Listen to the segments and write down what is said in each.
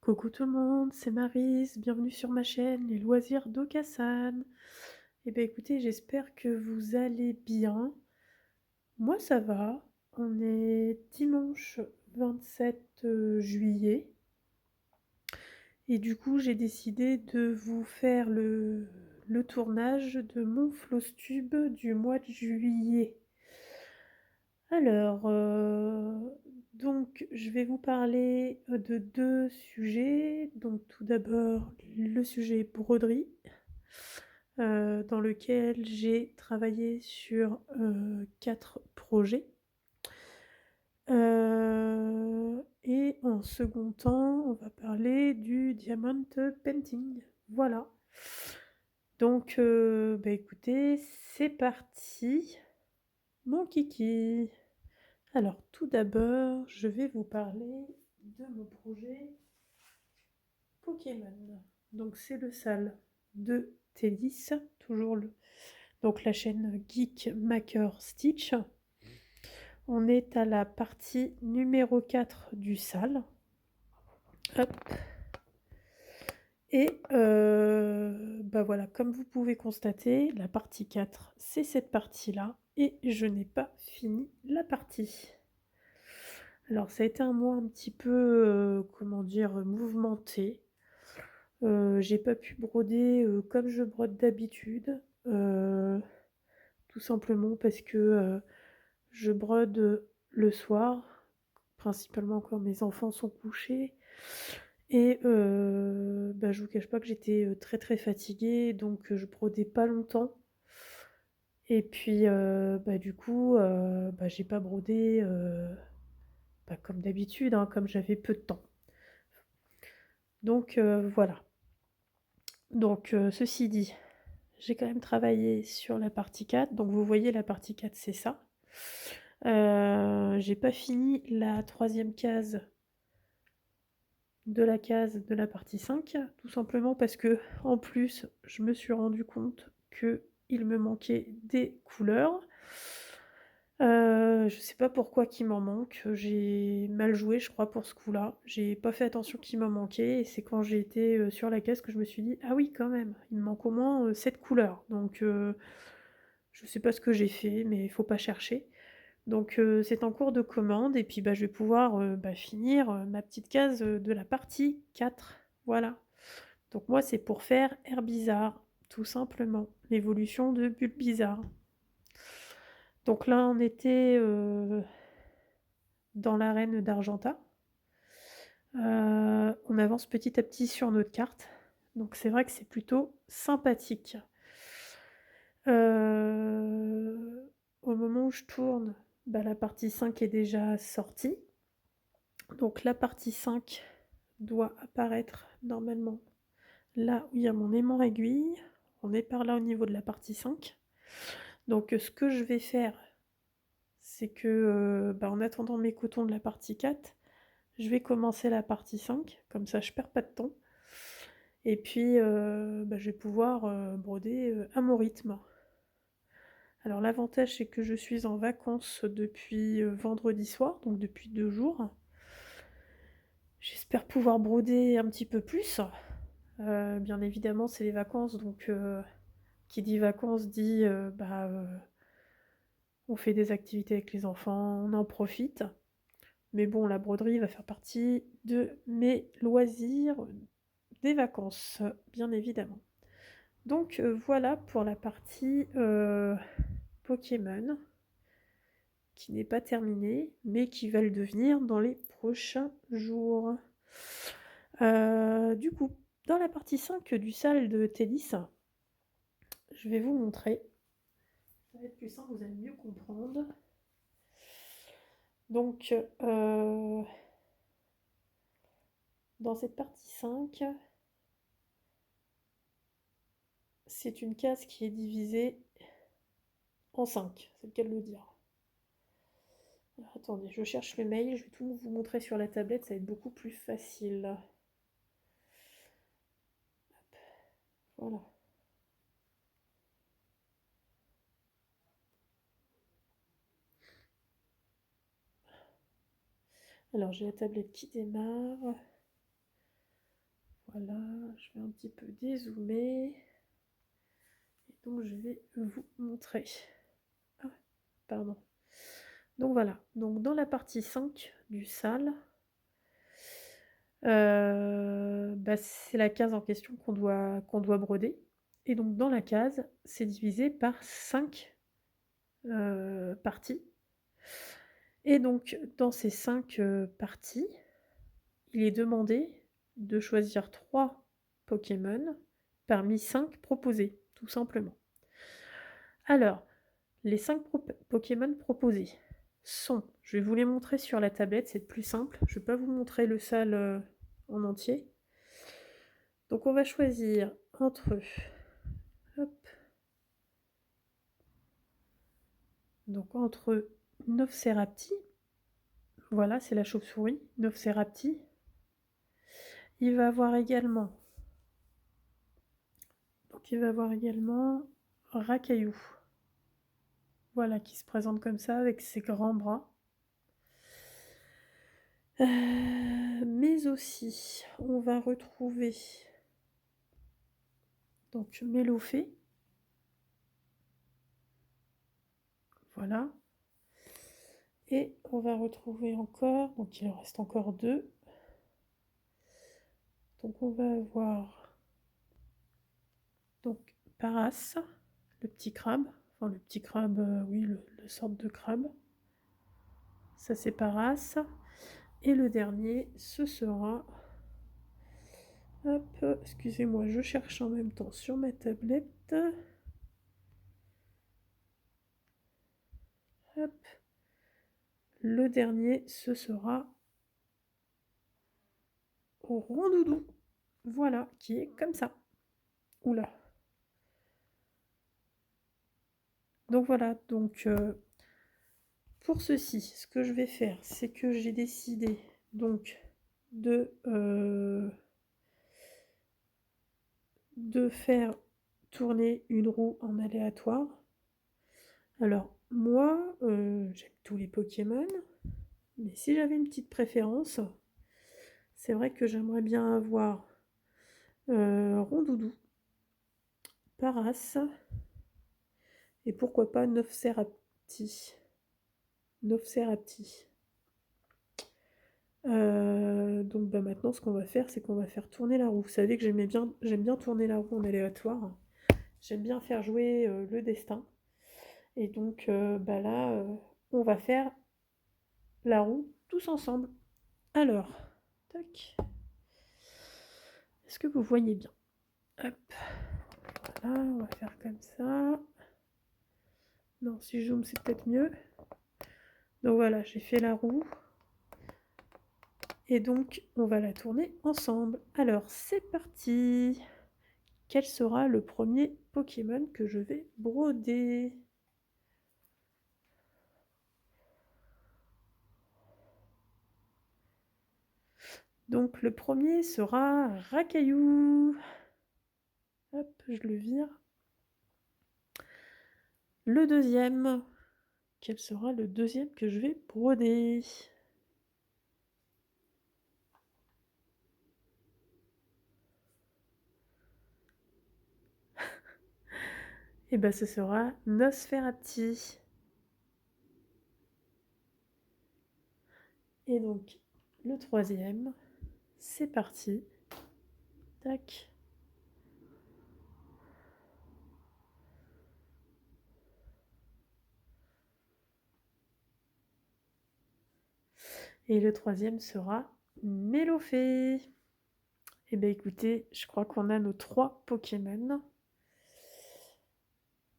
Coucou tout le monde, c'est Maryse, bienvenue sur ma chaîne Les Loisirs d'Okasan. Eh bien écoutez, j'espère que vous allez bien. Moi ça va, on est dimanche 27 juillet et du coup j'ai décidé de vous faire le tournage de mon Flostube du mois de juillet. Alors, donc je vais vous parler, de 2 sujets. Donc tout d'abord, le sujet broderie, dans lequel j'ai travaillé sur, 4 projets. Et en second temps, on va parler du diamond painting. Voilà. Donc, bah, écoutez, c'est parti, mon kiki. Alors tout d'abord, je vais vous parler de mon projet Pokémon. Donc c'est le sale de Teddy's, donc la chaîne Geek Maker Stitch. On est à la partie numéro 4 du sale. Hop. Et bah voilà, comme vous pouvez constater, la partie 4, c'est cette partie-là. Et je n'ai pas fini la partie. Alors ça a été un mois un petit peu, comment dire, mouvementé. J'ai pas pu broder, comme je brode d'habitude, tout simplement parce que, je brode, le soir, principalement quand mes enfants sont couchés et bah, je vous cache pas que j'étais, très, très fatiguée donc je brodais pas longtemps et puis, bah, du coup, bah, j'ai pas brodé, bah, comme d'habitude, hein, comme j'avais peu de temps. Donc voilà. Donc ceci dit, j'ai quand même travaillé sur la partie 4, donc vous voyez la partie 4 c'est ça. J'ai pas fini la 3e case de la partie 5, tout simplement parce que en plus je me suis rendu compte qu'il me manquait des couleurs. Je sais pas pourquoi qu'il m'en manque, j'ai mal joué je crois pour ce coup-là. J'ai pas fait attention qu'il m'en manquait et c'est quand j'ai été, sur la caisse que je me suis dit: «Ah oui quand même, il me manque au moins, cette couleur». Donc je sais pas ce que j'ai fait, mais il faut pas chercher. Donc c'est en cours de commande et puis, bah, je vais pouvoir, bah, finir, ma petite case, de la partie 4. Voilà. Donc moi c'est pour faire Herbizarre, tout simplement, l'évolution de Bulbizarre. Donc là on était, dans l'arène d'Argenta. On avance petit à petit sur notre carte, donc c'est vrai que c'est plutôt sympathique. Au moment où je tourne, bah, la partie 5 est déjà sortie. Donc la partie 5 doit apparaître normalement là où il y a mon aimant aiguille. On est par là au niveau de la partie 5. Donc ce que je vais faire, c'est que bah, en attendant mes cotons de la partie 4, je vais commencer la partie 5, comme ça je perds pas de temps. Et puis bah, je vais pouvoir broder à mon rythme. Alors l'avantage c'est que je suis en vacances depuis vendredi soir, donc depuis 2 jours. J'espère pouvoir broder un petit peu plus. Bien évidemment c'est les vacances, donc qui dit vacances dit bah, on fait des activités avec les enfants, on en profite. Mais bon, la broderie va faire partie de mes loisirs des vacances, bien évidemment. Donc voilà pour la partie Pokémon, qui n'est pas terminée, mais qui va le devenir dans les prochains jours. Du coup, dans la partie 5 du salle de tennis, je vais vous montrer. Ça va être plus simple, vous allez mieux comprendre. Donc, dans cette partie 5, c'est une case qui est divisée en 5, c'est le cas de le dire. Alors, attendez, je cherche le mail, je vais tout vous montrer sur la tablette, ça va être beaucoup plus facile. Hop, voilà. Alors, j'ai la tablette qui démarre. Voilà, je vais un petit peu dézoomer. Et donc, je vais vous montrer. Ah, pardon. Donc voilà, donc dans la partie 5 du sale, c'est la case en question qu'on doit broder. Et donc dans la case, c'est divisé par 5 parties. Et donc dans ces 5 parties, il est demandé de choisir 3 Pokémon parmi 5 proposés, tout simplement. Alors, les 5 Pokémon proposés sont, je vais vous les montrer sur la tablette, c'est plus simple. Je ne vais pas vous montrer le sale en entier. Donc on va choisir entre, hop, donc entre Nofcerapti, voilà, c'est la chauve-souris, Nofcerapti. Il va avoir également, Rakayu, voilà, qui se présente comme ça avec ses grands bras. Mais aussi, on va retrouver donc Mélofée, voilà. Et on va retrouver encore, donc il en reste encore 2. Donc on va avoir donc Paras, le petit crabe, enfin le petit crabe, oui, le sorte de crabe. Ça c'est Paras. Et le dernier, ce sera, hop, excusez-moi, je cherche en même temps sur ma tablette. Hop. Le dernier, ce sera Rondoudou. Voilà, qui est comme ça. Oula. Donc voilà, donc pour ceci, ce que je vais faire, c'est que j'ai décidé donc de faire tourner une roue en aléatoire. Alors moi, j'aime tous les Pokémon, mais si j'avais une petite préférence, c'est vrai que j'aimerais bien avoir Rondoudou, Paras, et pourquoi pas Nofcerapti. Donc maintenant, ce qu'on va faire, c'est qu'on va faire tourner la roue. Vous savez que j'aime bien tourner la roue en aléatoire. J'aime bien faire jouer le destin. Et donc là, on va faire la roue tous ensemble. Alors, tac. Est-ce que vous voyez bien? Hop. Voilà, on va faire comme ça. Non, si je zoome, c'est peut-être mieux. Donc voilà, j'ai fait la roue. Et donc, on va la tourner ensemble. Alors, c'est parti. Quel sera le premier Pokémon que je vais broder? Donc, le premier sera Rakayu. Hop, je le vire. Le deuxième. Quel sera le deuxième que je vais broder? Et ben, ce sera Nosferapti. Et donc, le troisième, c'est parti. Tac. Et le troisième sera Mélofée. Et bien écoutez, je crois qu'on a nos 3 Pokémon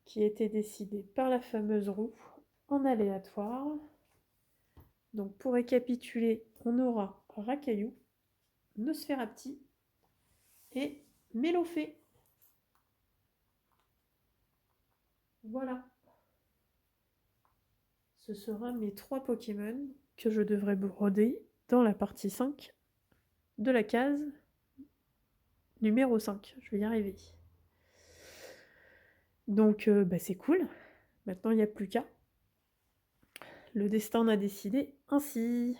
qui étaient décidés par la fameuse roue en aléatoire. Donc pour récapituler, on aura Rakayu, Nosferapti et Mélofée. Voilà. Ce sera mes 3 Pokémon que je devrais broder dans la partie 5 de la case numéro 5. Je vais y arriver. Donc c'est cool. Maintenant, il n'y a plus qu'à. Le destin en a décidé ainsi.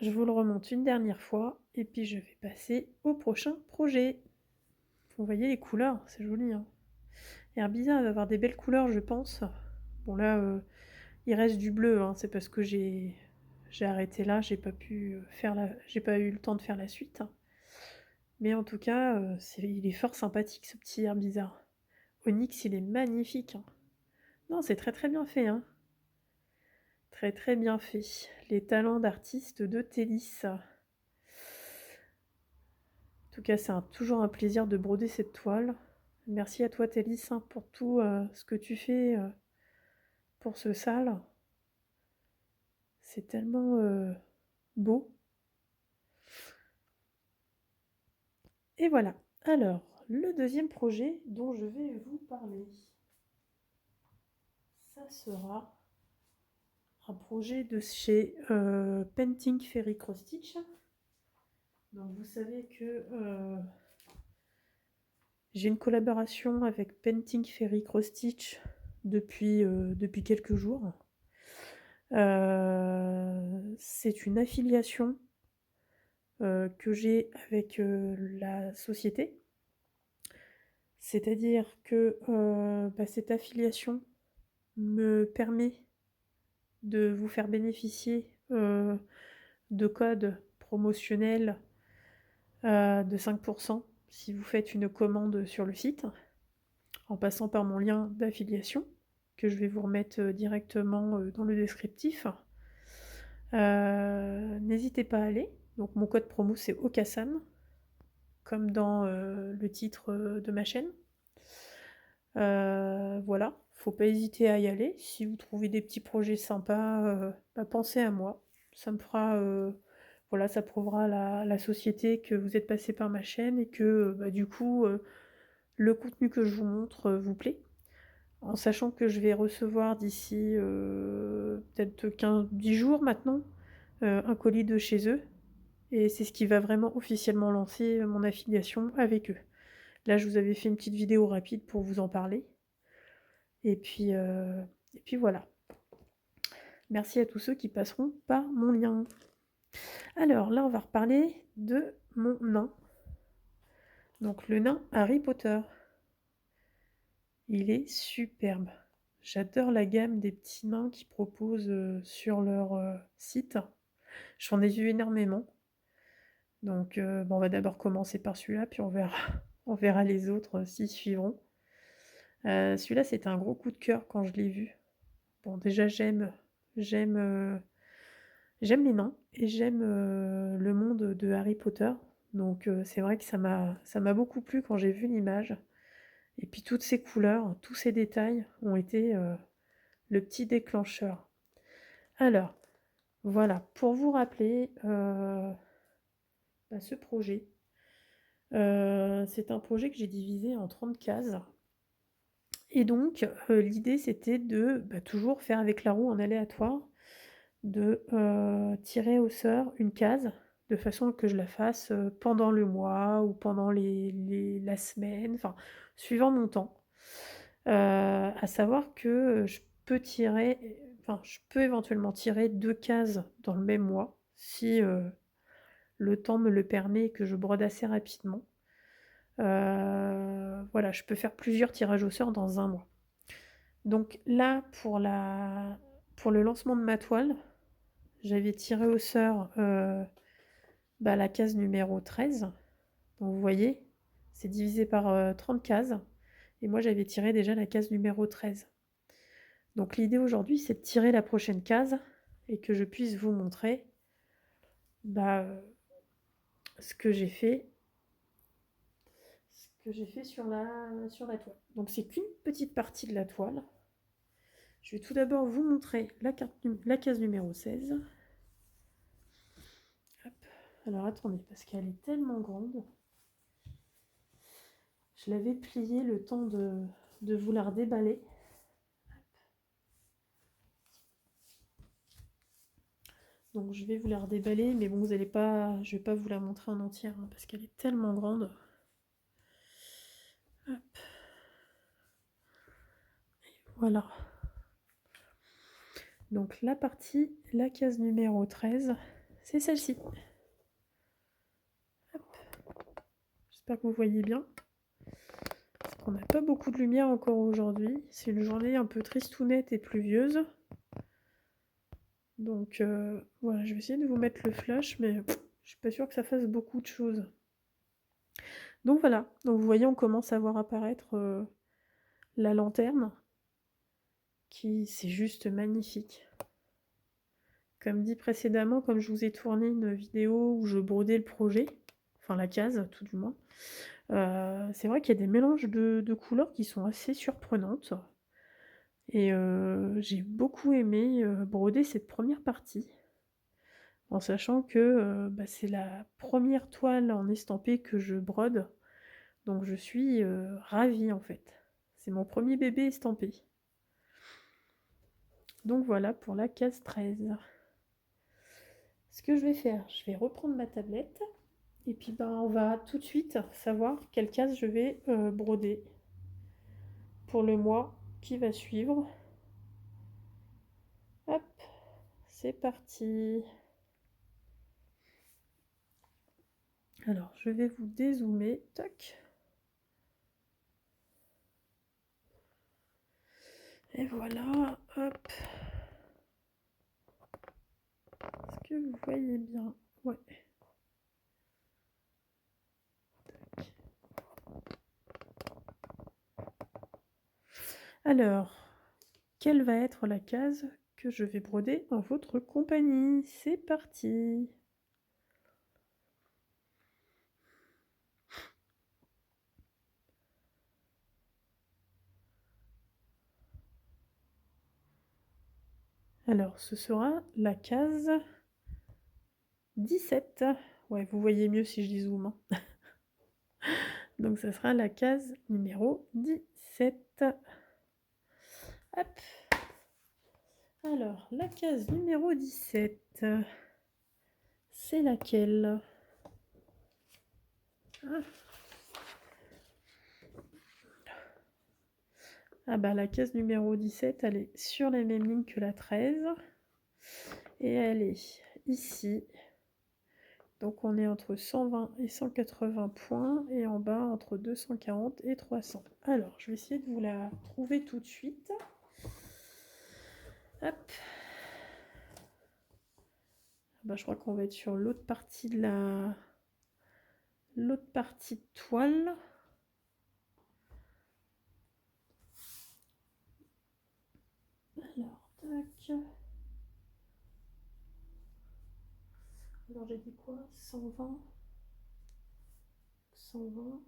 je vous le remonte une dernière fois et puis je vais passer au prochain projet. Vous voyez les couleurs, c'est joli, hein. Herbisa va avoir des belles couleurs, je pense. Bon là, il reste du bleu, hein, c'est parce que j'ai arrêté là, j'ai pas pu faire j'ai pas eu le temps de faire la suite. Mais en tout cas, il est fort sympathique ce petit Herbisa. Onyx, il est magnifique, hein. Non, c'est très très bien fait, hein. Très très bien fait. Les talents d'artiste de Télis. En tout cas, c'est toujours un plaisir de broder cette toile. Merci à toi Télis, hein, pour tout ce que tu fais pour ce sale. C'est tellement beau. Et voilà. Alors, le deuxième projet dont je vais vous parler, ça sera un projet de chez Painting Fairy Cross Stitch. Donc vous savez que j'ai une collaboration avec Painting Fairy Cross Stitch depuis quelques jours. C'est une affiliation que j'ai avec la société. C'est-à-dire que cette affiliation me permet de vous faire bénéficier de codes promotionnels de 5% si vous faites une commande sur le site, en passant par mon lien d'affiliation, que je vais vous remettre directement dans le descriptif. N'hésitez pas à aller. Donc mon code promo c'est Okasan, comme dans le titre de ma chaîne. Voilà, faut pas hésiter à y aller. Si vous trouvez des petits projets sympas, pensez à moi. Ça me fera, voilà, ça prouvera à la société que vous êtes passé par ma chaîne et que du coup, le contenu que je vous montre vous plaît. En sachant que je vais recevoir d'ici peut-être 10 jours maintenant, un colis de chez eux. Et c'est ce qui va vraiment officiellement lancer mon affiliation avec eux. Là, je vous avais fait une petite vidéo rapide pour vous en parler. Et puis voilà. Merci à tous ceux qui passeront par mon lien. Alors là, on va reparler de mon nain. Donc le nain Harry Potter. Il est superbe. J'adore la gamme des petits nains qu'ils proposent sur leur site. J'en ai vu énormément. Donc on va d'abord commencer par celui-là, puis on verra les autres s'ils suivront. Celui-là, c'était un gros coup de cœur quand je l'ai vu. Bon, déjà, j'aime les nains et j'aime le monde de Harry Potter. Donc c'est vrai que ça m'a beaucoup plu quand j'ai vu l'image. Et puis toutes ces couleurs, tous ces détails ont été le petit déclencheur. Alors, voilà, pour vous rappeler ce projet, c'est un projet que j'ai divisé en 30 cases. Et donc, l'idée, c'était de toujours faire avec la roue en aléatoire, de tirer au sort une case, de façon que je la fasse pendant le mois ou pendant la semaine, enfin, suivant mon temps. À savoir que je peux éventuellement tirer 2 cases dans le même mois, si le temps me le permet et que je brode assez rapidement. Voilà, je peux faire plusieurs tirages au sort dans un mois. Donc là, pour le lancement de ma toile, j'avais tiré au sort la case numéro 13. Donc vous voyez, c'est divisé par 30 cases. Et moi, j'avais tiré déjà la case numéro 13. Donc l'idée aujourd'hui, c'est de tirer la prochaine case et que je puisse vous montrer ce que j'ai fait sur la toile. Donc c'est qu'une petite partie de la toile. Je vais tout d'abord vous montrer la case numéro 16. Hop. Alors attendez, parce qu'elle est tellement grande. Je l'avais pliée le temps de vous la redéballer. Donc je vais vous la redéballer, mais bon, je vais pas vous la montrer en entière, hein, parce qu'elle est tellement grande. Hop. Et voilà. Donc la case numéro 13, c'est celle-ci. J'espère que vous voyez bien. Parce qu'on n'a pas beaucoup de lumière encore aujourd'hui. C'est une journée un peu tristounette et pluvieuse. Donc voilà, je vais essayer de vous mettre le flash, mais je suis pas sûre que ça fasse beaucoup de choses. Donc voilà, donc vous voyez, on commence à voir apparaître la lanterne, qui c'est juste magnifique. Comme dit précédemment, comme je vous ai tourné une vidéo où je brodais le projet, enfin la case tout du moins, c'est vrai qu'il y a des mélanges de couleurs qui sont assez surprenantes. Et j'ai beaucoup aimé broder cette première partie, en sachant que c'est la première toile en estampé que je brode, donc je suis ravie en fait. C'est mon premier bébé estampé. Donc voilà pour la case 13. Ce que je vais faire, je vais reprendre ma tablette, et puis on va tout de suite savoir quelle case je vais broder pour le mois qui va suivre. Hop, c'est parti. Alors, je vais vous dézoomer. Tac. Et voilà. Hop. Est-ce que vous voyez bien? Ouais. Tac. Alors, quelle va être la case que je vais broder en votre compagnie? C'est parti. Alors, ce sera la case 17. Ouais, vous voyez mieux si je dis zoom. Hein. Donc, ça sera la case numéro 17. Hop. Alors, la case numéro 17, c'est laquelle? Ah bah la case numéro 17, elle est sur les mêmes lignes que la 13. Et elle est ici. Donc on est entre 120 et 180 points. Et en bas, entre 240 et 300. Alors, je vais essayer de vous la trouver tout de suite. Hop. Bah, je crois qu'on va être sur l'autre partie de l'autre partie de toile. Alors, tac. Alors j'ai dit quoi? 120, 120,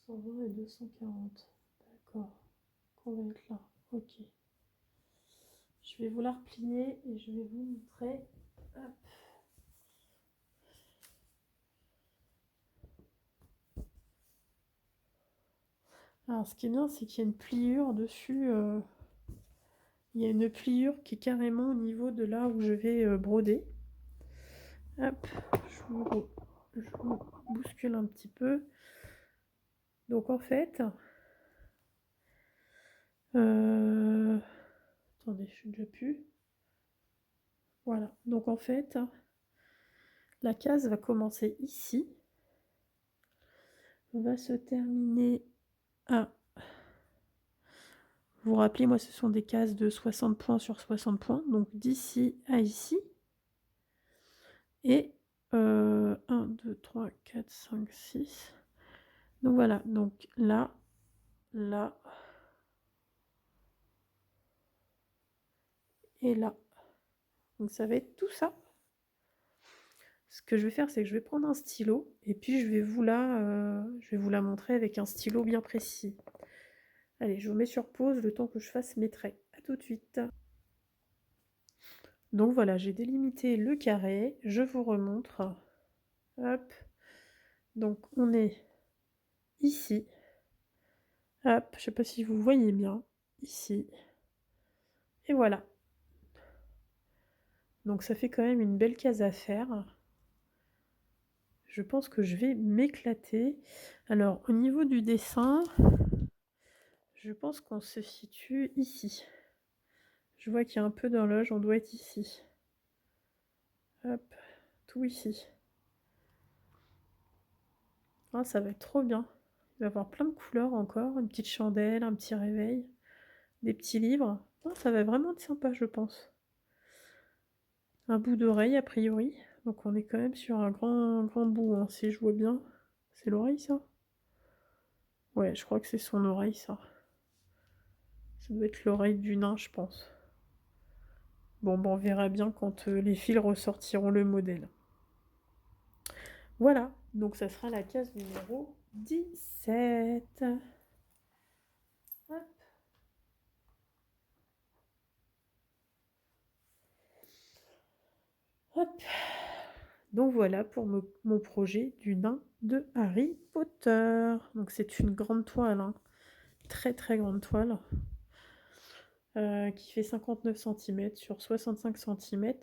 120 et 240. D'accord. On va être là. Ok. Je vais vous la replier et je vais vous montrer. Hop. Alors ce qui est bien, c'est qu'il y a une pliure dessus. Il y a une pliure qui est carrément au niveau de là où je vais broder. Hop. Je vous bouscule un petit peu. Donc en fait... Attendez, je suis déjà plus. Voilà. Donc en fait, la case va commencer ici. Va se terminer à... Vous vous rappelez, moi, ce sont des cases de 60 points sur 60 points. Donc d'ici à ici. Et 1, 2, 3, 4, 5, 6. Donc voilà. Donc là, là. Et là. Donc ça va être tout ça. Ce que je vais faire, c'est que je vais prendre un stylo. Et puis je vais vous la montrer avec un stylo bien précis. Allez, je vous mets sur pause le temps que je fasse mes traits. A tout de suite. Donc voilà, j'ai délimité le carré. Je vous remontre. Hop. Donc on est ici. Hop, je ne sais pas si vous voyez bien. Ici. Et voilà. Donc ça fait quand même une belle case à faire. Je pense que je vais m'éclater. Alors au niveau du dessin, je pense qu'on se situe ici. Je vois qu'il y a un peu d'horloge, on doit être ici. Hop, tout ici. Ah, ça va être trop bien. Il va y avoir plein de couleurs encore, une petite chandelle, un petit réveil, des petits livres. Ah, ça va vraiment être sympa, je pense. Un bout d'oreille, a priori. Donc on est quand même sur un grand bout, hein, si je vois bien. C'est l'oreille, ça? Ouais, je crois que c'est son oreille, ça. Ça doit être l'oreille du nain, je pense. Bon, on verra bien quand les fils ressortiront le modèle. Voilà, donc ça sera la case numéro 17. Hop. Hop. Donc voilà pour mon projet du nain de Harry Potter. Donc c'est une grande toile, hein. Très très grande toile, qui fait 59 cm sur 65 cm,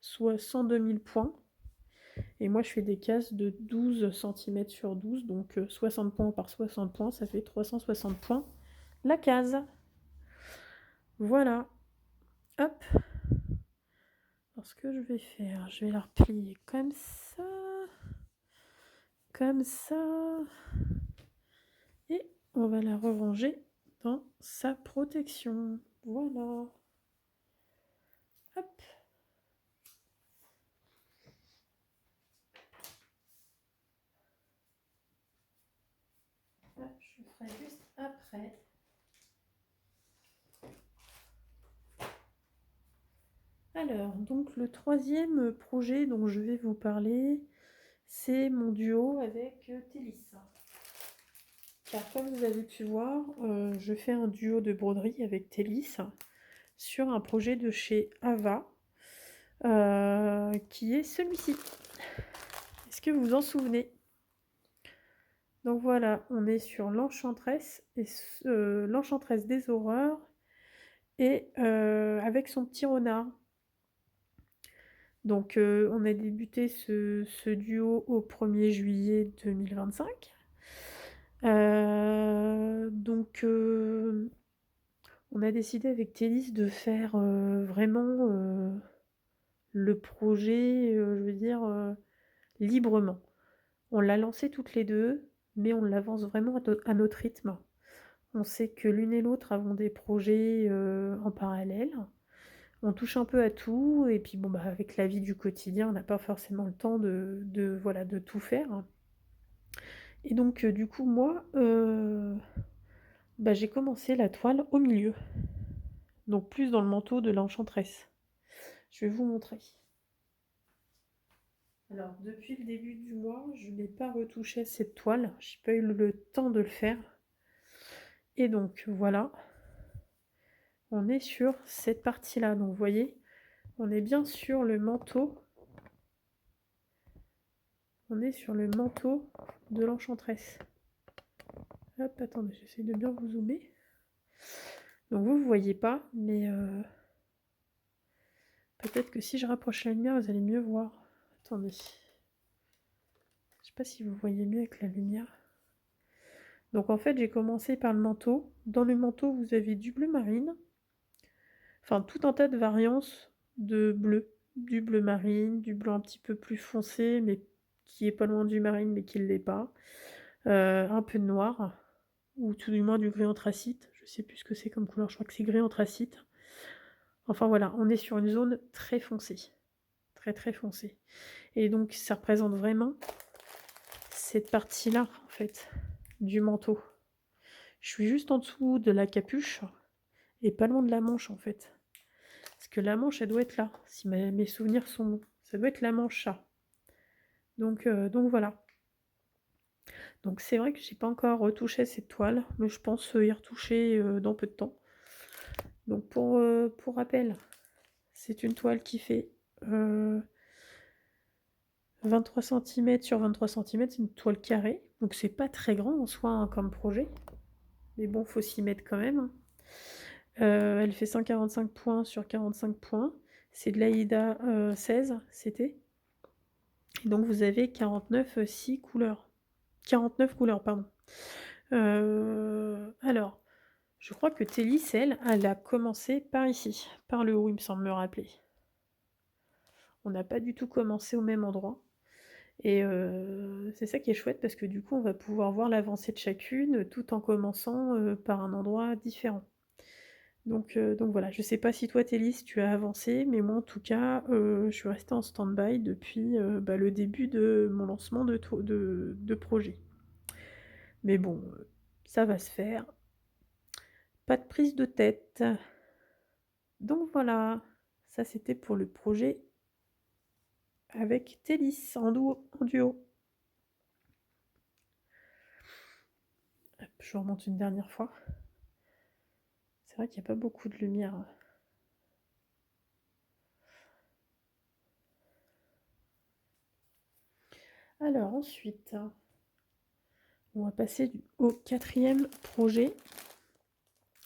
soit 102 000 points. Et moi je fais des cases de 12 cm sur 12, donc 60 points par 60 points, ça fait 360 points la case. Voilà. Hop. Alors ce que je vais faire, je vais la replier comme ça. Comme ça. Et on va la ranger dans sa protection. Voilà. Hop. Je ferai juste après. Alors, donc le troisième projet dont je vais vous parler, c'est mon duo avec Télis. Car comme vous avez pu voir, je fais un duo de broderie avec Télis sur un projet de chez Ava, qui est celui-ci. Est-ce que vous vous en souvenez? Donc voilà, on est sur l'Enchantress des horreurs et avec son petit renard. Donc on a débuté ce duo au 1er juillet 2025. Donc on a décidé avec Télis de faire vraiment le projet, je veux dire, librement. On l'a lancé toutes les deux, mais on l'avance vraiment à notre rythme. On sait que l'une et l'autre avons des projets en parallèle. On touche un peu à tout, et puis bon, bah, avec la vie du quotidien, on n'a pas forcément le temps voilà, de tout faire. Et donc, du coup, moi, bah, j'ai commencé la toile au milieu. Donc, plus dans le manteau de l'enchantresse. Je vais vous montrer. Alors, depuis le début du mois, je n'ai pas retouché cette toile. J'ai pas eu le temps de le faire. Et donc, voilà. On est sur cette partie-là. Donc, vous voyez, on est bien sur le manteau. On est sur le manteau de l'enchantresse. Hop, attendez, j'essaie de bien vous zoomer. Donc vous ne voyez pas, mais peut-être que si je rapproche la lumière, vous allez mieux voir. Attendez. Je sais pas si vous voyez mieux avec la lumière. Donc en fait, j'ai commencé par le manteau. Dans le manteau, vous avez du bleu marine. Enfin, tout un tas de variances de bleu. Du bleu marine, du bleu un petit peu plus foncé, mais qui est pas loin du marine, mais qui ne l'est pas. Un peu de noir, ou tout du moins du gris anthracite. Je sais plus ce que c'est comme couleur, je crois que c'est gris anthracite. Enfin voilà, on est sur une zone très foncée. Très très foncée. Et donc ça représente vraiment cette partie-là, en fait, du manteau. Je suis juste en dessous de la capuche, et pas loin de la manche, en fait. Parce que la manche, elle doit être là, si mes souvenirs sont bons. Ça doit être la manche ça. Donc voilà. Donc c'est vrai que j'ai pas encore retouché cette toile, mais je pense y retoucher dans peu de temps. Donc pour rappel, c'est une toile qui fait 23 cm sur 23 cm, c'est une toile carrée. Donc c'est pas très grand en soi, hein, comme projet. Mais bon, faut s'y mettre quand même. Elle fait 145 points sur 45 points. C'est de l'Aïda 16, c'était. Et donc vous avez 49 couleurs, pardon. Alors, Je crois que Télis, elle a commencé par ici, par le haut, il me semble me rappeler. On n'a pas du tout commencé au même endroit et c'est ça qui est chouette parce que du coup, on va pouvoir voir l'avancée de chacune, tout en commençant, par un endroit différent. Donc voilà, je sais pas si toi, Télis, tu as avancé, mais moi, en tout cas, je suis restée en stand-by depuis, bah, le début de mon lancement de projet. Mais bon, ça va se faire. Pas de prise de tête. Donc voilà, ça c'était pour le projet avec Télis en duo. Hop, je remonte une dernière fois. C'est vrai qu'il n'y a pas beaucoup de lumière. Alors ensuite, on va passer au 4e projet.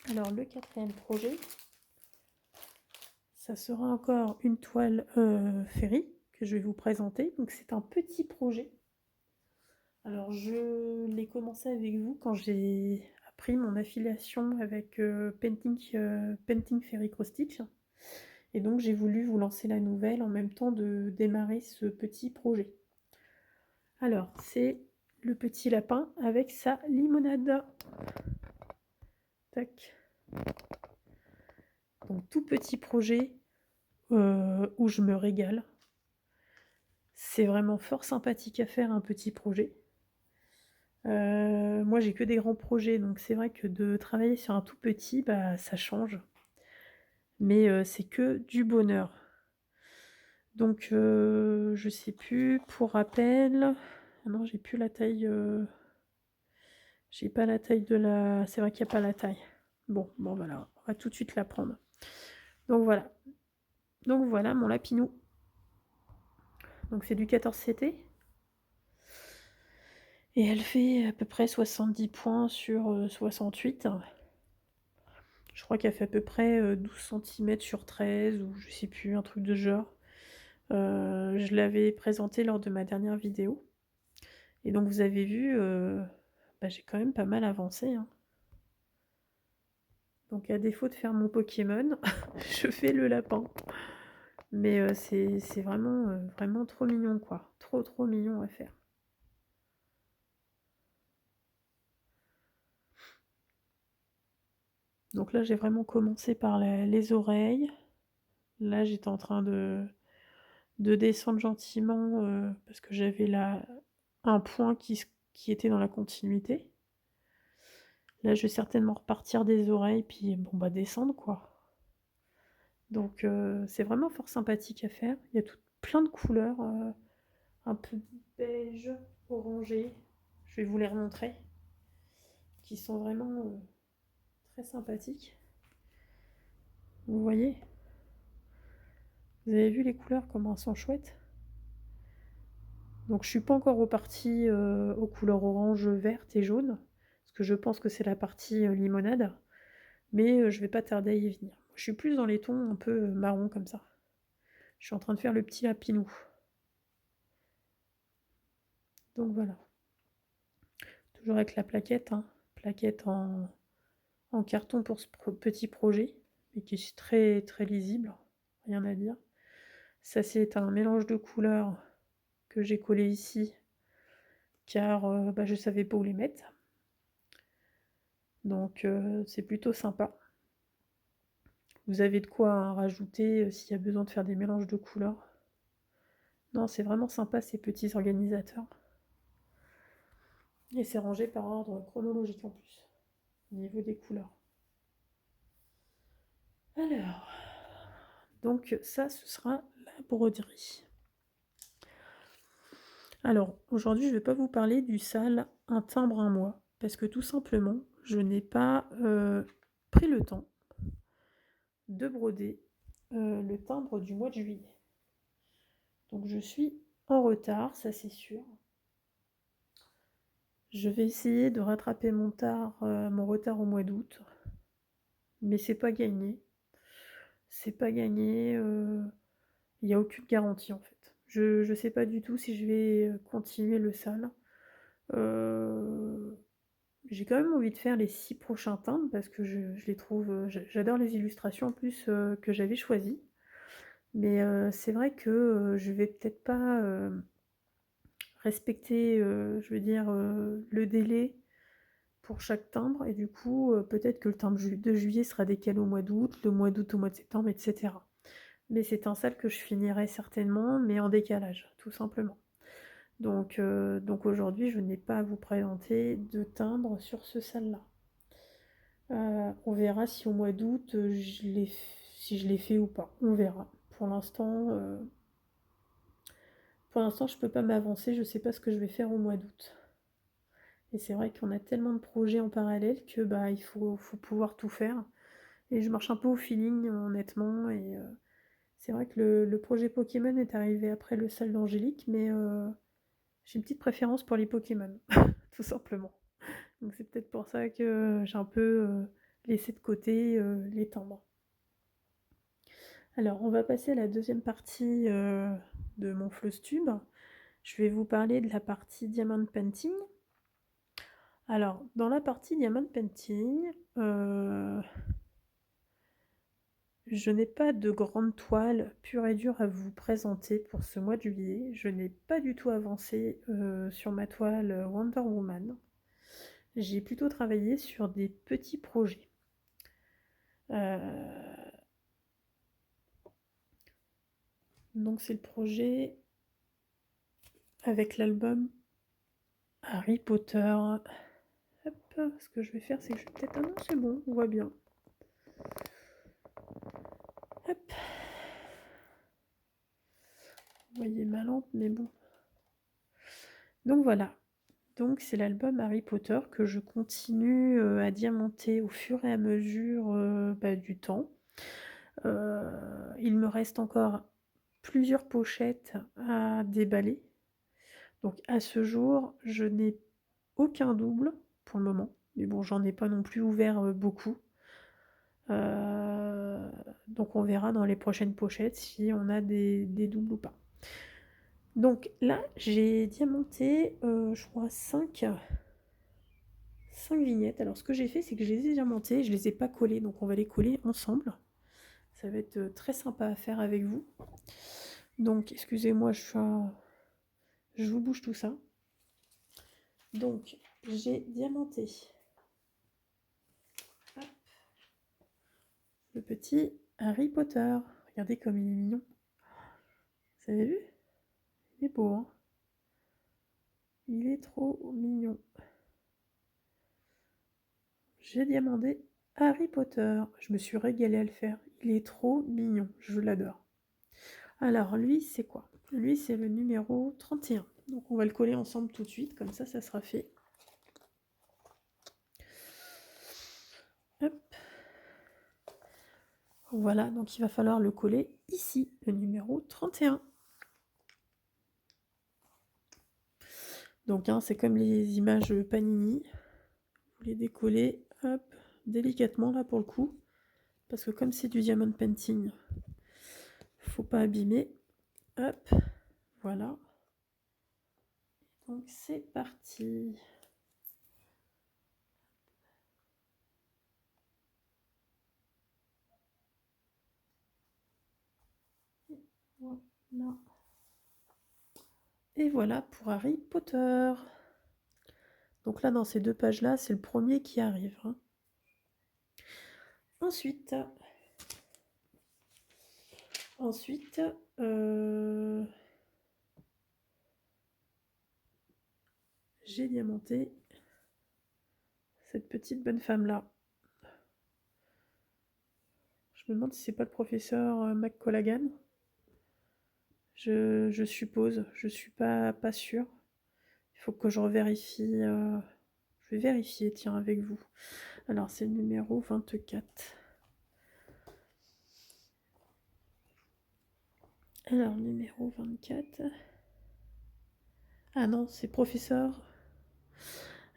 Alors le 4e projet, ça sera encore une toile féerie que je vais vous présenter. Donc c'est un petit projet. Alors je l'ai commencé avec vous quand j'ai appris mon affiliation avec Painting Fairy Cross Stitch. Et donc j'ai voulu vous lancer la nouvelle en même temps de démarrer ce petit projet. Alors c'est le petit lapin avec sa limonade. Tac. Donc tout petit projet où je me régale. C'est vraiment fort sympathique à faire un petit projet. Moi j'ai que des grands projets, donc c'est vrai que de travailler sur un tout petit, bah, ça change. Mais c'est que du bonheur. Donc je sais plus, pour rappel, ah non j'ai plus la taille, j'ai pas la taille de la, c'est vrai qu'il y a pas la taille. Bon voilà, on va tout de suite la prendre. Donc voilà mon lapinou. Donc c'est du 14 CT et elle fait à peu près 70 points sur 68. Je crois qu'elle fait à peu près 12 cm sur 13 ou je sais plus, un truc de ce genre. Je l'avais présenté lors de ma dernière vidéo et donc vous avez vu, bah, j'ai quand même pas mal avancé, hein. Donc à défaut de faire mon Pokémon, je fais le lapin. Mais c'est vraiment trop mignon, quoi. Trop mignon à faire. Donc là, j'ai vraiment commencé par les oreilles. Là, j'étais en train de descendre gentiment parce que j'avais là un point qui était dans la continuité. Là, je vais certainement repartir des oreilles, puis bon, bah descendre, quoi. Donc c'est vraiment fort sympathique à faire. Il y a plein de couleurs, un peu beige, orangé. Je vais vous les remontrer, qui sont vraiment très sympathiques. Vous voyez? Vous avez vu les couleurs, comment elles sont chouettes? Donc je suis pas encore repartie aux couleurs orange, verte et jaune, parce que je pense que c'est la partie limonade, mais je vais pas tarder à y venir. Je suis plus dans les tons un peu marron comme ça. Je suis en train de faire le petit lapinou. Donc voilà. Toujours avec la plaquette, hein. Plaquette en carton pour ce petit projet, mais qui est très très lisible, rien à dire. Ça c'est un mélange de couleurs que j'ai collé ici, car bah, je savais pas où les mettre. Donc c'est plutôt sympa. Vous avez de quoi rajouter s'il y a besoin de faire des mélanges de couleurs. Non, c'est vraiment sympa ces petits organisateurs. Et c'est rangé par ordre chronologique en plus, au niveau des couleurs. Alors, donc ça, ce sera la broderie. Alors, aujourd'hui, je ne vais pas vous parler du sale Un timbre un mois, parce que tout simplement, je n'ai pas pris le temps de broder le timbre du mois de juillet. Donc je suis en retard, ça c'est sûr. Je vais essayer de rattraper mon retard au mois d'août, mais c'est pas gagné. C'est pas gagné, il n'y a aucune garantie en fait. Je sais pas du tout si je vais continuer le sale. j'ai quand même envie de faire les 6 prochains timbres parce que je les trouve, j'adore les illustrations en plus, que j'avais choisies. Mais, c'est vrai que, je vais peut-être pas, respecter, je veux dire, le délai pour chaque timbre et du coup, peut-être que le timbre de juillet sera décalé au mois d'août, le mois d'août au mois de septembre et cetera. Mais c'est un sale que je finirai certainement, mais en décalage, tout simplement. Donc aujourd'hui, je n'ai pas à vous présenter de timbre sur ce sale-là. On verra si au mois d'août, si je l'ai fait ou pas. On verra. Pour l'instant, je peux pas m'avancer, je sais pas ce que je vais faire au mois d'août. Et c'est vrai qu'on a tellement de projets en parallèle que bah il faut pouvoir tout faire. Et je marche un peu au feeling, honnêtement. Et c'est vrai que le projet Pokémon est arrivé après le sale d'Angélique, mais j'ai une petite préférence pour les Pokémon, tout simplement. Donc c'est peut-être pour ça que j'ai un peu laissé de côté les timbres. Alors, on va passer à la deuxième partie de mon Flosstube. Je vais vous parler de la partie Diamond Painting. Alors, dans la partie Diamond Painting, je n'ai pas de grande toile pure et dure à vous présenter pour ce mois de juillet. Je n'ai pas du tout avancé sur ma toile Wonder Woman. J'ai plutôt travaillé sur des petits projets. Donc c'est le projet avec l'album Harry Potter. Hop, ce que je vais faire, c'est que je vais peut-être... Ah non, c'est bon, on voit bien. Hop. Vous voyez ma lampe, mais bon. Donc voilà. Donc c'est l'album Harry Potter que je continue à diamanter au fur et à mesure du temps. Il me reste encore plusieurs pochettes à déballer. Donc à ce jour, je n'ai aucun double pour le moment. Mais bon, j'en ai pas non plus ouvert beaucoup. Donc on verra dans les prochaines pochettes si on a des doubles ou pas. Donc là, j'ai diamanté, je crois, 5 vignettes. Alors ce que j'ai fait, c'est que je les ai diamantées, je les ai pas collées, donc on va les coller ensemble. Ça va être très sympa à faire avec vous. Donc excusez-moi, je vous bouge tout ça. Donc j'ai diamanté le petit Harry Potter. Regardez comme il est mignon. Vous avez vu? Il est beau, hein? Il est trop mignon. J'ai diamanté Harry Potter. Je me suis régalée à le faire. Il est trop mignon. Je l'adore. Alors, lui, c'est quoi? Lui, c'est le numéro 31. Donc, on va le coller ensemble tout de suite. Comme ça sera fait. Hop. Voilà, donc il va falloir le coller ici, le numéro 31. Donc, hein, c'est comme les images Panini. Vous les décollez, hop, délicatement là pour le coup. Parce que comme c'est du diamond painting, faut pas abîmer. Hop, voilà. Donc c'est parti. Voilà. Et voilà pour Harry Potter. Donc là, dans ces deux pages-là, c'est le premier qui arrive. Hein. Ensuite, j'ai diamanté cette petite bonne femme-là. Je me demande si c'est pas le professeur McColaghan. Je suppose, je suis pas sûre. Il faut que je revérifie. Je vais vérifier, tiens, avec vous. Alors, c'est le numéro 24. Alors, numéro 24. Ah non, c'est professeur.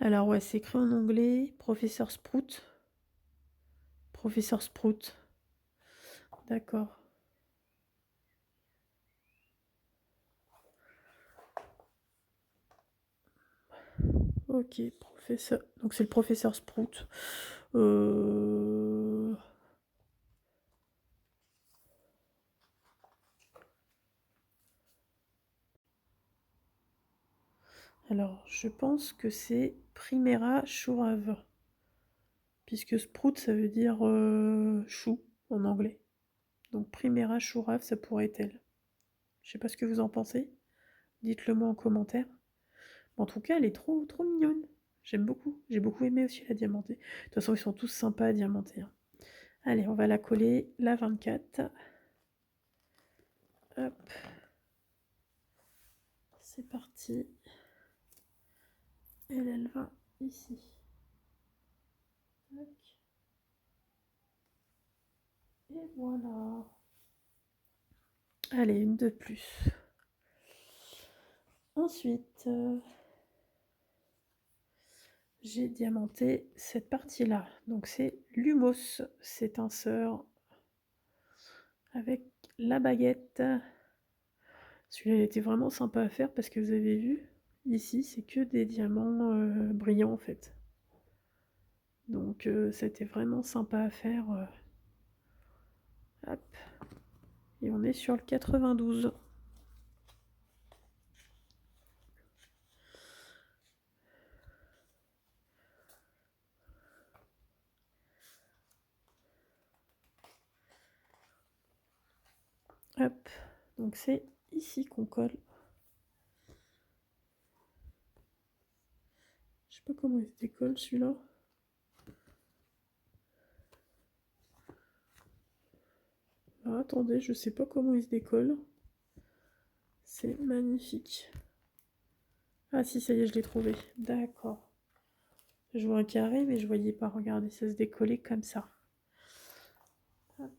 Alors, ouais, c'est écrit en anglais. Professeur Sprout. Professeur Sprout. D'accord. Ok, Professeur. Donc c'est le professeur Sprout. Alors, je pense que c'est Primera Chourave. Puisque Sprout, ça veut dire chou en anglais. Donc Primera Chourave, ça pourrait être elle. Je sais pas ce que vous en pensez. Dites-le moi en commentaire. En tout cas, elle est trop, trop mignonne. J'aime beaucoup. J'ai beaucoup aimé aussi la diamantée. De toute façon, ils sont tous sympas à diamanter. Hein. Allez, on va la coller, la 24. Hop. C'est parti. Elle va ici. Tac. Et voilà. Allez, une de plus. Ensuite, j'ai diamanté cette partie-là. Donc c'est l'humos, c'est un sœur avec la baguette. Celui-là, il était vraiment sympa à faire parce que vous avez vu, ici, c'est que des diamants brillants en fait. Donc c'était vraiment sympa à faire. Hop. Et on est sur le 92. Hop. Donc c'est ici qu'on colle. Je sais pas comment il se décolle celui-là. Ah, attendez, je sais pas comment il se décolle. C'est magnifique. Ah si, ça y est, je l'ai trouvé. D'accord. Je vois un carré, mais je voyais pas. Regardez, ça se décollait comme ça. Hop.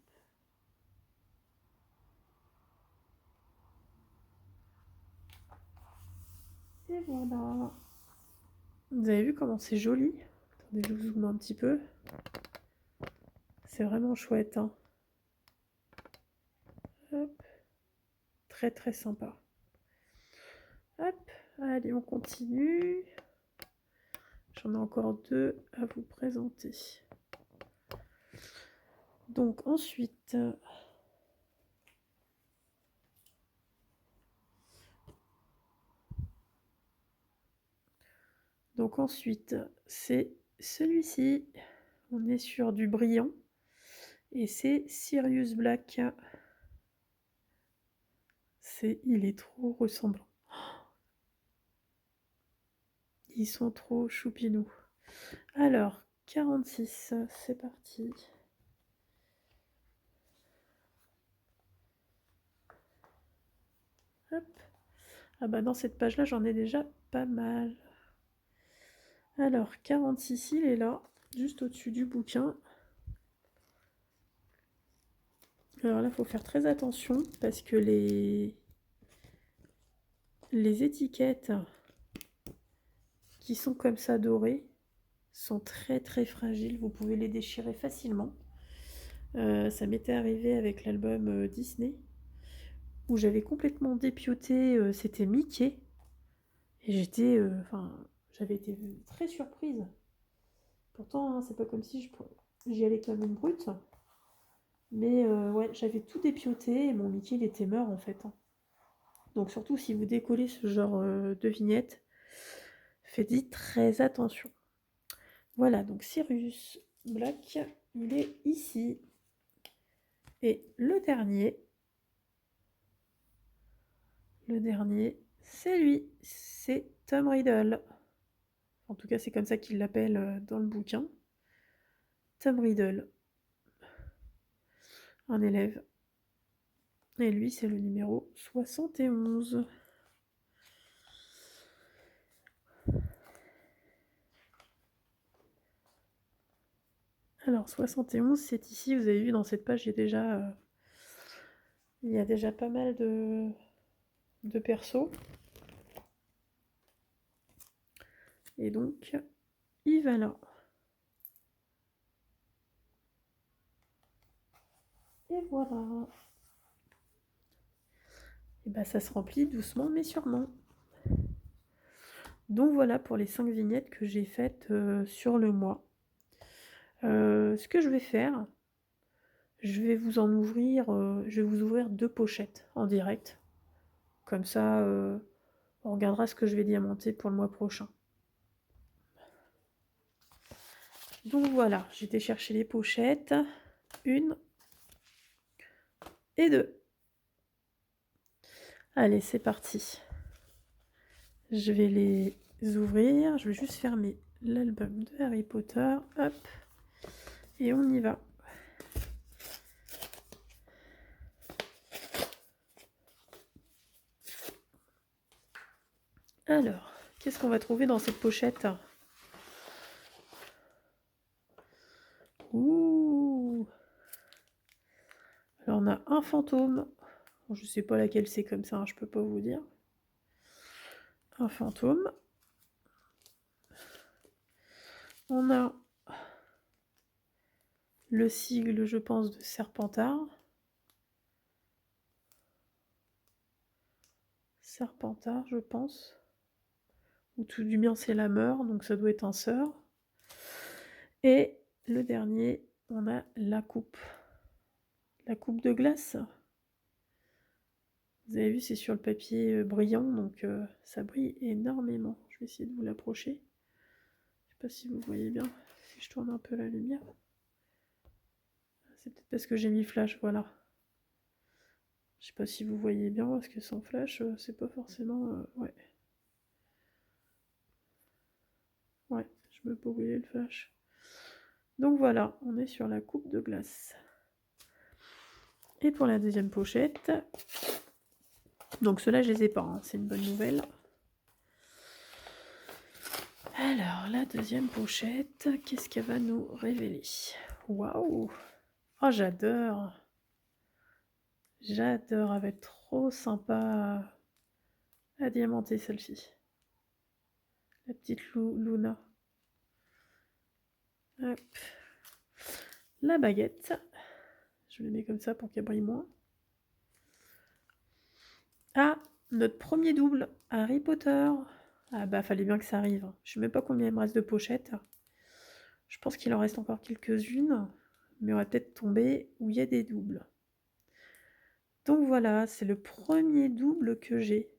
Et voilà. Vous avez vu comment c'est joli? Attendez, je vous zoome un petit peu. C'est vraiment chouette. Hein. Hop. Très très sympa. Hop. Allez, on continue. J'en ai encore deux à vous présenter. Donc ensuite... c'est celui-ci. On est sur du brillant. Et c'est Sirius Black. Il est trop ressemblant. Ils sont trop choupinous. Alors, 46, c'est parti. Hop. Ah bah dans cette page-là, j'en ai déjà pas mal. Alors, 46, il est là, juste au-dessus du bouquin. Alors là, il faut faire très attention parce que les étiquettes qui sont comme ça dorées sont très très fragiles. Vous pouvez les déchirer facilement. Ça m'était arrivé avec l'album Disney où j'avais complètement dépioté, c'était Mickey. Et j'étais, j'avais été très surprise. Pourtant, hein, c'est pas comme si j'y allais comme une brute. Mais ouais, j'avais tout dépioté et mon Mickey, il était mort en fait. Hein. Donc surtout si vous décollez ce genre de vignette, faites-y très attention. Voilà, donc Sirius Black, il est ici. Et le dernier, c'est lui, c'est Tom Riddle. En tout cas, c'est comme ça qu'il l'appelle dans le bouquin. Tom Riddle, un élève. Et lui, c'est le numéro 71. Alors, 71, c'est ici, vous avez vu dans cette page, il y a déjà pas mal de persos. Et donc, il va là. Et voilà. Et bah ça se remplit doucement mais sûrement. Donc voilà pour les 5 vignettes que j'ai faites, sur le mois. Ce que je vais faire, je vais vous ouvrir 2 pochettes en direct. Comme ça, on regardera ce que je vais diamanter pour le mois prochain. Donc voilà, j'ai été chercher les pochettes, 1 et 2. Allez, c'est parti. Je vais les ouvrir, je vais juste fermer l'album de Harry Potter, hop, et on y va. Alors, qu'est-ce qu'on va trouver dans cette pochette? Ouh! Alors on a un fantôme. Bon, je sais pas laquelle c'est comme ça, hein, je peux pas vous dire. Un fantôme. On a le sigle, je pense, de Serpentard. Serpentard, je pense. Ou tout du bien, c'est la meur, donc ça doit être un sœur. Et le dernier, on a la coupe. La coupe de glace. Vous avez vu, c'est sur le papier brillant, donc ça brille énormément. Je vais essayer de vous l'approcher. Je sais pas si vous voyez bien, si je tourne un peu la lumière. C'est peut-être parce que j'ai mis flash, voilà. Je sais pas si vous voyez bien, parce que sans flash, c'est pas forcément... ouais. Ouais, je me peux brûler le flash. Donc voilà, on est sur la coupe de glace. Et pour la deuxième pochette, donc ceux-là je les ai pas, hein, c'est une bonne nouvelle. Alors la deuxième pochette, qu'est-ce qu'elle va nous révéler? Waouh! Oh j'adore! J'adore, elle va être trop sympa à diamanter celle-ci. La petite Luna. Hop. La baguette. Je le mets comme ça pour qu'elle brille moins. Ah, notre premier double, Harry Potter. Ah bah fallait bien que ça arrive. Je sais même pas combien il me reste de pochettes. Je pense qu'il en reste encore quelques-unes, mais on va peut-être tomber où il y a des doubles. Donc voilà, c'est le premier double que j'ai.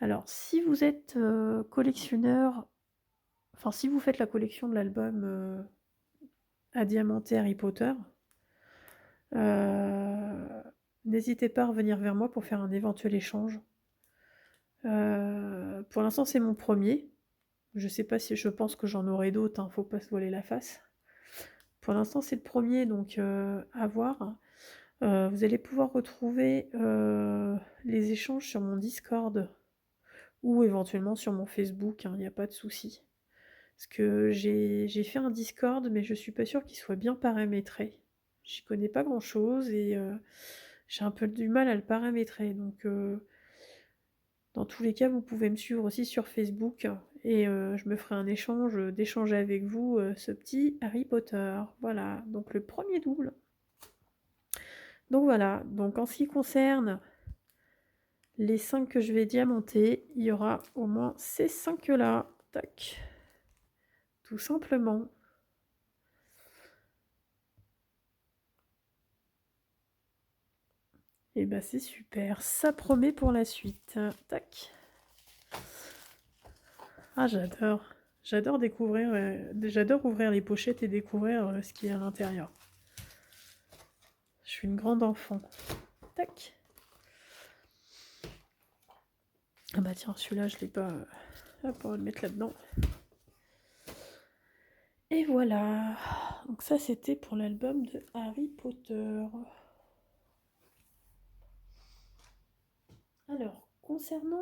Alors si vous êtes collectionneur, enfin si vous faites la collection de l'album à diamanter Harry Potter, n'hésitez pas à revenir vers moi pour faire un éventuel échange. Pour l'instant c'est mon premier. Je sais pas si je pense que j'en aurai d'autres, hein, faut pas se voiler la face. Pour l'instant c'est le premier, donc à voir. Vous allez pouvoir retrouver les échanges sur mon Discord ou éventuellement sur mon Facebook, il n'y a pas de souci. Parce que j'ai fait un Discord, mais je suis pas sûre qu'il soit bien paramétré. J'y connais pas grand chose et j'ai un peu du mal à le paramétrer. Donc dans tous les cas, vous pouvez me suivre aussi sur Facebook et je me ferai un échange, d'échanger avec vous ce petit Harry Potter. Voilà, donc le premier double. Donc voilà, donc en ce qui concerne les 5 que je vais diamanter, il y aura au moins ces 5 là. Tac. Tout simplement. Et bah c'est super, ça promet pour la suite. Tac. Ah j'adore. J'adore découvrir, j'adore ouvrir les pochettes et découvrir ce qu'il y a à l'intérieur. Je suis une grande enfant. Tac. Ah bah tiens, celui-là je l'ai pas... Hop, on va le mettre là-dedans. Et voilà. Donc ça c'était pour l'album de Harry Potter. Alors, concernant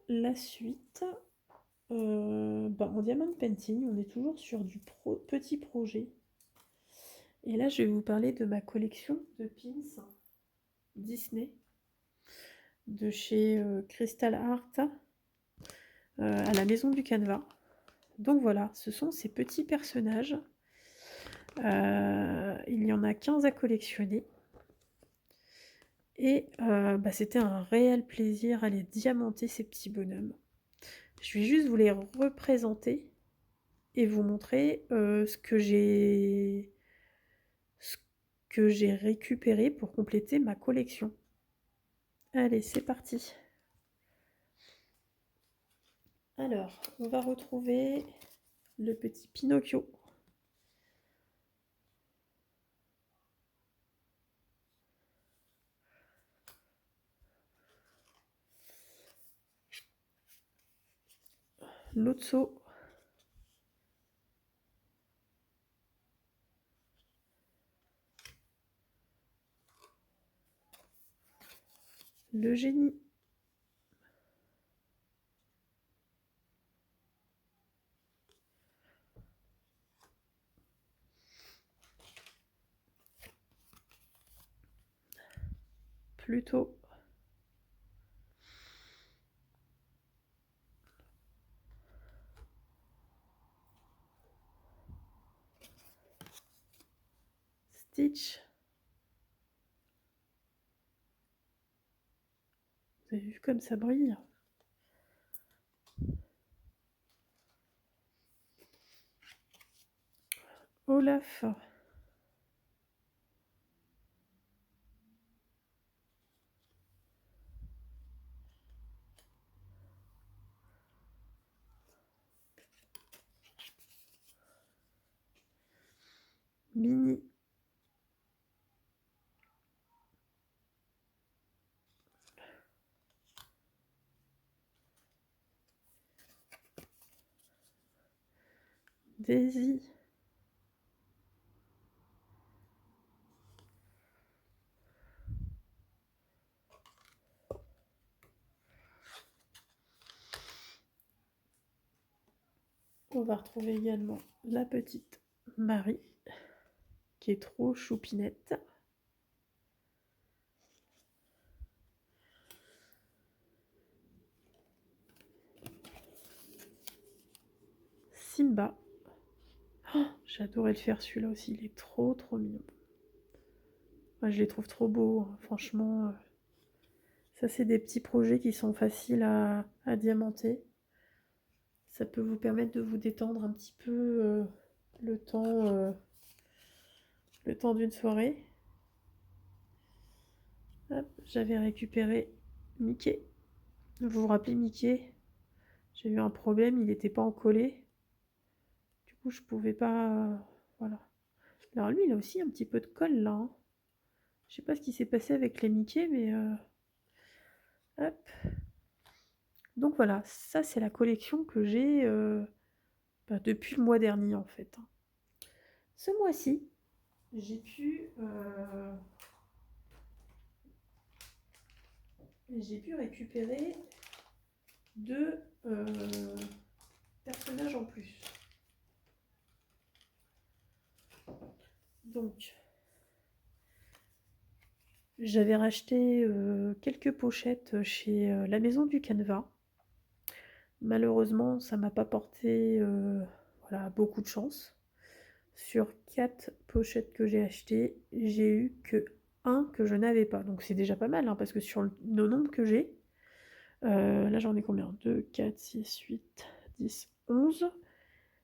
la suite, en Diamond Painting, on est toujours sur du petit projet. Et là, je vais vous parler de ma collection de pins Disney de chez Crystal Art à la Maison du Canevas. Donc voilà, ce sont ces petits personnages. Il y en a 15 à collectionner. Et c'était un réel plaisir à les diamanter, ces petits bonhommes. Je vais juste vous les représenter et vous montrer ce que j'ai récupéré pour compléter ma collection. Allez, c'est parti. Alors, on va retrouver le petit Pinocchio. Lotso. Le génie. Pluto. Stitch. Vous avez vu comme ça brille? Olaf. Mini. Daisy. On va retrouver également la petite Marie, qui est trop choupinette. Simba. Oh, j'adorais le faire celui-là aussi, il est trop mignon. Moi, je les trouve trop beaux, hein. Franchement. Ça, c'est des petits projets qui sont faciles à diamanter. Ça peut vous permettre de vous détendre un petit peu le temps d'une soirée. Hop, j'avais récupéré Mickey. Vous vous rappelez Mickey? J'ai eu un problème, il n'était pas encollé. Du coup, je pouvais pas... voilà. Alors lui, il a aussi un petit peu de colle là, hein. Je sais pas ce qui s'est passé avec les Mickey, mais... hop. Donc voilà, ça c'est la collection que j'ai depuis le mois dernier en fait. Ce mois-ci, j'ai pu récupérer 2 personnages en plus. Donc, j'avais racheté quelques pochettes chez la Maison du Canevas. Malheureusement, ça m'a pas porté voilà, beaucoup de chance. Sur 4 pochettes que j'ai achetées, j'ai eu que 1 que je n'avais pas. Donc c'est déjà pas mal, hein, parce que sur le nombre que j'ai, là j'en ai combien? 2, 4, 6, 8, 10, 11.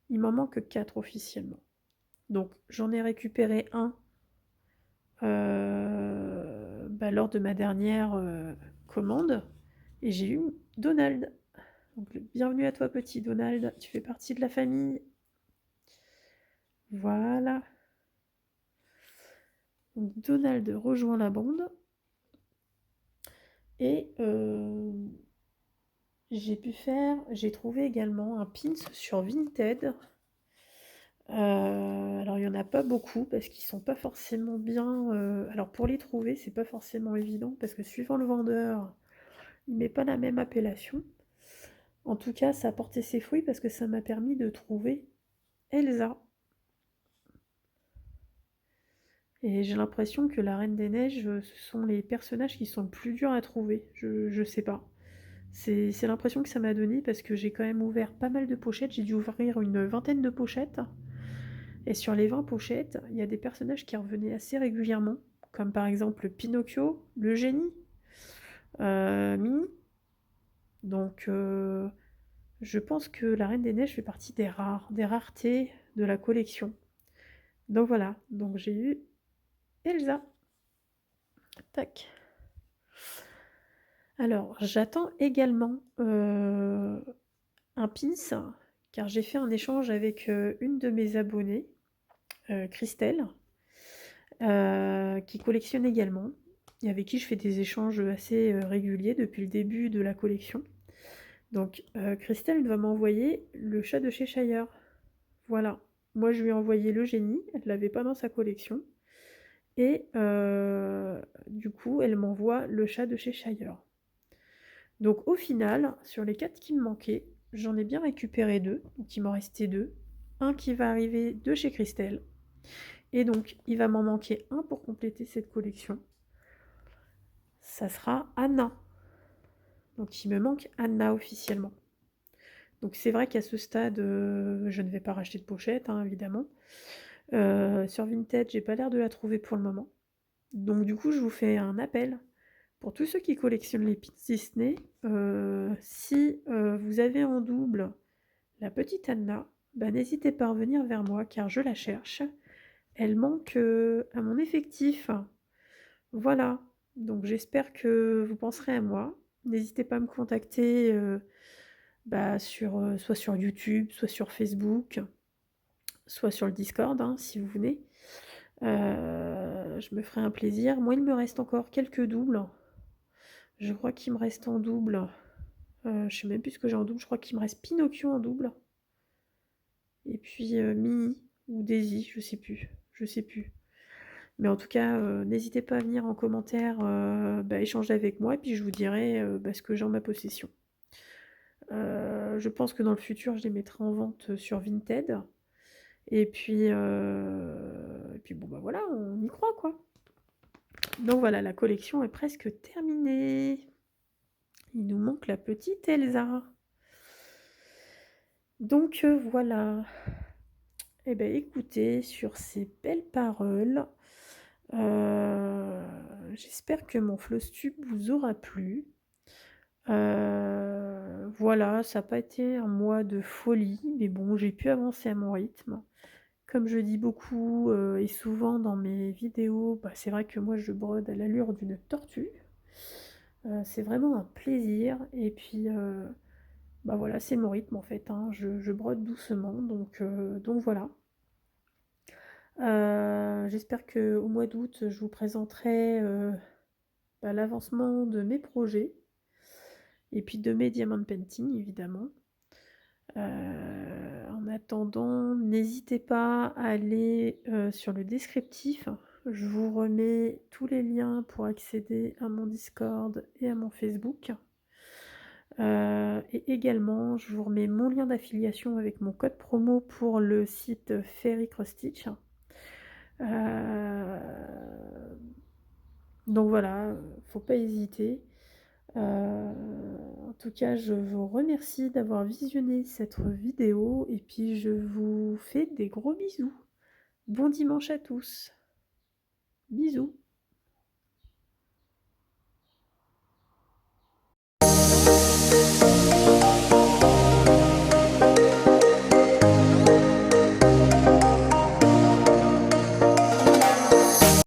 Il m'en manque 4 officiellement. Donc j'en ai récupéré un lors de ma dernière commande. Et j'ai eu Donald. Donc bienvenue à toi petit Donald, tu fais partie de la famille. Voilà. Donc Donald rejoint la bande. Et j'ai trouvé également un pins sur Vinted. Alors il n'y en a pas beaucoup parce qu'ils sont pas forcément bien. Alors pour les trouver, c'est pas forcément évident parce que suivant le vendeur, il met pas la même appellation. En tout cas, ça a porté ses fruits parce que ça m'a permis de trouver Elsa. Et j'ai l'impression que la Reine des Neiges, ce sont les personnages qui sont le plus durs à trouver. Je sais pas. C'est l'impression que ça m'a donné parce que j'ai quand même ouvert pas mal de pochettes. J'ai dû ouvrir une vingtaine de pochettes. Et sur les 20 pochettes, il y a des personnages qui revenaient assez régulièrement, comme par exemple Pinocchio, le génie, Mini. Donc Je pense que la Reine des Neiges fait partie des rares, des raretés de la collection. Donc voilà, donc j'ai eu Elsa. Tac. Alors, j'attends également un pins, car j'ai fait un échange avec une de mes abonnées, Christelle, qui collectionne également, et avec qui je fais des échanges assez réguliers depuis le début de la collection. Donc, Christelle va m'envoyer le chat de Cheshire. Voilà. Moi, je lui ai envoyé le génie, elle ne l'avait pas dans sa collection. Et du coup, elle m'envoie le chat de Cheshire. Donc au final, sur les 4 qui me manquaient, j'en ai bien récupéré 2, donc il m'en restait 2. Un qui va arriver de chez Christelle. Et donc, il va m'en manquer un pour compléter cette collection. Ça sera Anna. Donc il me manque Anna officiellement. Donc c'est vrai qu'à ce stade, je ne vais pas racheter de pochette, hein, évidemment. Sur Vinted, j'ai pas l'air de la trouver pour le moment. Donc du coup, je vous fais un appel pour tous ceux qui collectionnent les pins Disney. Si vous avez en double la petite Anna, bah, n'hésitez pas à revenir vers moi car je la cherche. Elle manque à mon effectif. Voilà, donc j'espère que vous penserez à moi. N'hésitez pas à me contacter soit sur YouTube, soit sur Facebook, soit sur le Discord, hein, si vous venez. Je me ferai un plaisir. Moi, il me reste encore quelques doubles. Je crois qu'il me reste en double. Je sais même plus ce que j'ai en double. Je crois qu'il me reste Pinocchio en double. Et puis Minnie ou Daisy, je sais plus. Je sais plus. Mais en tout cas, n'hésitez pas à venir en commentaire échanger avec moi, et puis je vous dirai ce que j'ai en ma possession. Je pense que dans le futur, je les mettrai en vente sur Vinted. Et puis bon, bah voilà, on y croit, quoi. Donc voilà, la collection est presque terminée. Il nous manque la petite Elsa. Donc voilà. Eh bien, écoutez, sur ces belles paroles, j'espère que mon Flostube vous aura plu. Voilà, ça n'a pas été un mois de folie, mais bon, j'ai pu avancer à mon rythme. Comme je dis beaucoup et souvent dans mes vidéos, c'est vrai que moi je brode à l'allure d'une tortue. C'est vraiment un plaisir. Et puis, voilà, c'est mon rythme en fait, hein. Je brode doucement, donc voilà. J'espère qu'au mois d'août, je vous présenterai l'avancement de mes projets et puis de mes diamant painting, évidemment. En attendant, n'hésitez pas à aller sur le descriptif. Je vous remets tous les liens pour accéder à mon Discord et à mon Facebook. Et également, je vous remets mon lien d'affiliation avec mon code promo pour le site Fairy Cross Stitch. Donc voilà, faut pas hésiter. En tout cas, je vous remercie d'avoir visionné cette vidéo et puis je vous fais des gros bisous. Bon dimanche à tous. Bisous.